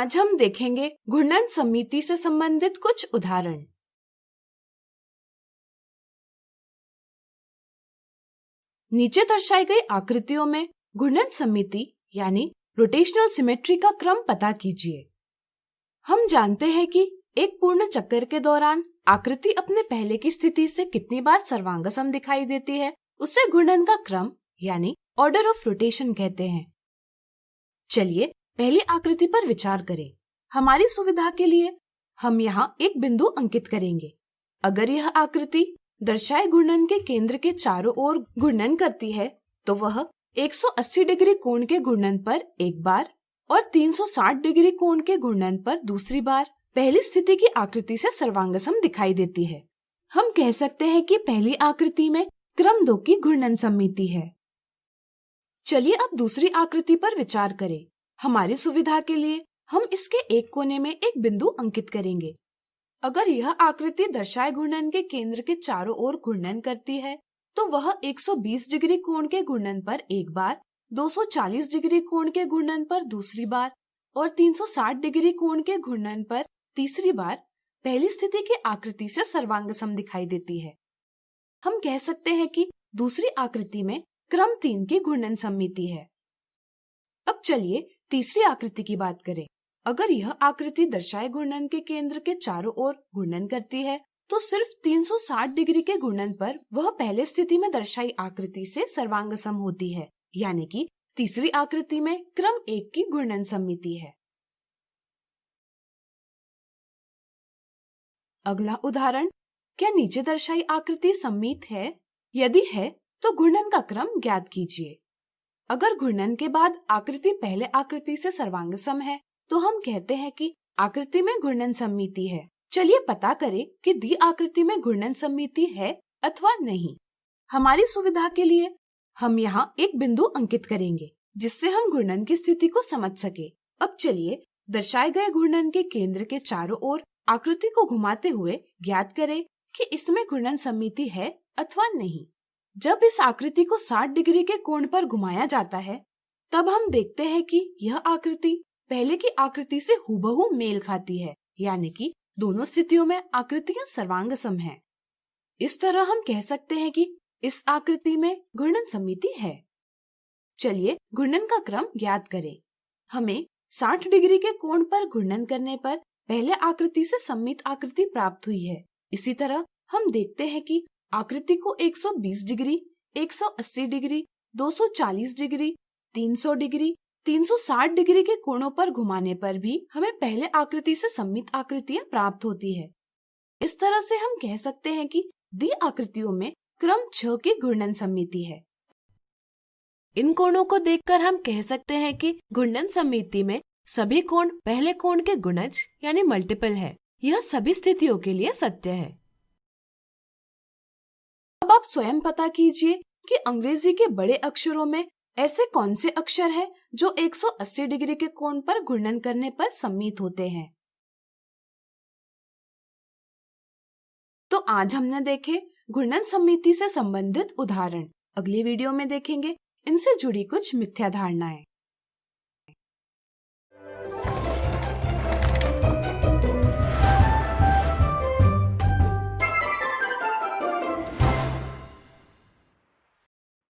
आज हम देखेंगे घूर्णन सममिति से संबंधित कुछ उदाहरण। नीचे दर्शाई गई आकृतियों में घूर्णन सममिति यानी रोटेशनल सिमेट्री का क्रम पता कीजिए। हम जानते हैं कि एक पूर्ण चक्कर के दौरान आकृति अपने पहले की स्थिति से कितनी बार सर्वांगसम दिखाई देती है, उसे घूर्णन का क्रम यानी ऑर्डर ऑफ रोटेशन कहते हैं। चलिए पहली आकृति पर विचार करें। हमारी सुविधा के लिए हम यहाँ एक बिंदु अंकित करेंगे। अगर यह आकृति दर्शाए घूर्णन के केंद्र के चारों ओर घूर्णन करती है तो वह 180 डिग्री कोण के घूर्णन पर एक बार और 360 डिग्री कोण के घूर्णन पर दूसरी बार पहली स्थिति की आकृति से सर्वांगसम दिखाई देती है। हम कह सकते हैं कि पहली आकृति में क्रम 2 की घूर्णन सममिति है। चलिए अब दूसरी आकृति पर विचार करें। हमारी सुविधा के लिए हम इसके एक कोने में एक बिंदु अंकित करेंगे। अगर यह आकृति दर्शाए घूर्णन के केंद्र के चारों ओर घूर्णन करती है तो वह 120 डिग्री कोण के घूर्णन पर एक बार, 240 डिग्री कोण के घूर्णन पर दूसरी बार और 360 डिग्री कोण के घूर्णन पर तीसरी बार पहली स्थिति की आकृति से सर्वांगसम दिखाई देती है। हम कह सकते हैं कि दूसरी आकृति में क्रम 3 की घूर्णन सममिति है। अब चलिए तीसरी आकृति की बात करें। अगर यह आकृति दर्शाए घूर्णन के केंद्र के चारों ओर घूर्णन करती है तो सिर्फ 360 डिग्री के घूर्णन पर वह पहले स्थिति में दर्शाई आकृति से सर्वांगसम होती है, यानी कि तीसरी आकृति में क्रम 1 की घूर्णन सममिति है। अगला उदाहरण, क्या नीचे दर्शाई आकृति सममित है? यदि है तो घूर्णन का क्रम ज्ञात कीजिए। अगर घूर्णन के बाद आकृति पहले आकृति से सर्वांगसम है तो हम कहते हैं कि आकृति में घूर्णन सममिति है। चलिए पता करें कि दी आकृति में घूर्णन सममिति है अथवा नहीं। हमारी सुविधा के लिए हम यहाँ एक बिंदु अंकित करेंगे जिससे हम घूर्णन की स्थिति को समझ सके। अब चलिए दर्शाए गए घूर्णन के केंद्र के चारों ओर आकृति को घुमाते हुए ज्ञात करें कि इसमें घूर्णन सममिति है अथवा नहीं। जब इस आकृति को 60 डिग्री के कोण पर घुमाया जाता है तब हम देखते हैं कि यह आकृति पहले की आकृति से हूबहू मेल खाती है, यानी कि दोनों स्थितियों में आकृतियां सर्वांगसम हैं। इस तरह हम कह सकते हैं कि इस आकृति में घूर्णन सममिति है। चलिए घूर्णन का क्रम ज्ञात करें। हमें 60 डिग्री के कोण पर घूर्णन करने पर पहले आकृति से सममित आकृति प्राप्त हुई है। इसी तरह हम देखते हैं कि आकृति को 120 degree, 180 degree, 240 degree, 300 degree, 360 degree के कोणों पर घुमाने पर भी हमें पहले आकृति से सममित आकृतियां प्राप्त होती है। इस तरह से हम कह सकते हैं कि दी आकृतियों में क्रम 6 की घूर्णन सममिति है। इन कोणों को देखकर हम कह सकते हैं कि घूर्णन सममिति में सभी कोण पहले कोण के गुणज यानी मल्टीपल है। यह सभी स्थितियों के लिए सत्य है। अब आप स्वयं पता कीजिए कि अंग्रेजी के बड़े अक्षरों में ऐसे कौन से अक्षर हैं जो 180 डिग्री के कोण पर घूर्णन करने पर सममित होते हैं। तो आज हमने देखे घूर्णन सममिति से संबंधित उदाहरण। अगली वीडियो में देखेंगे इनसे जुड़ी कुछ मिथ्या धारणाएं।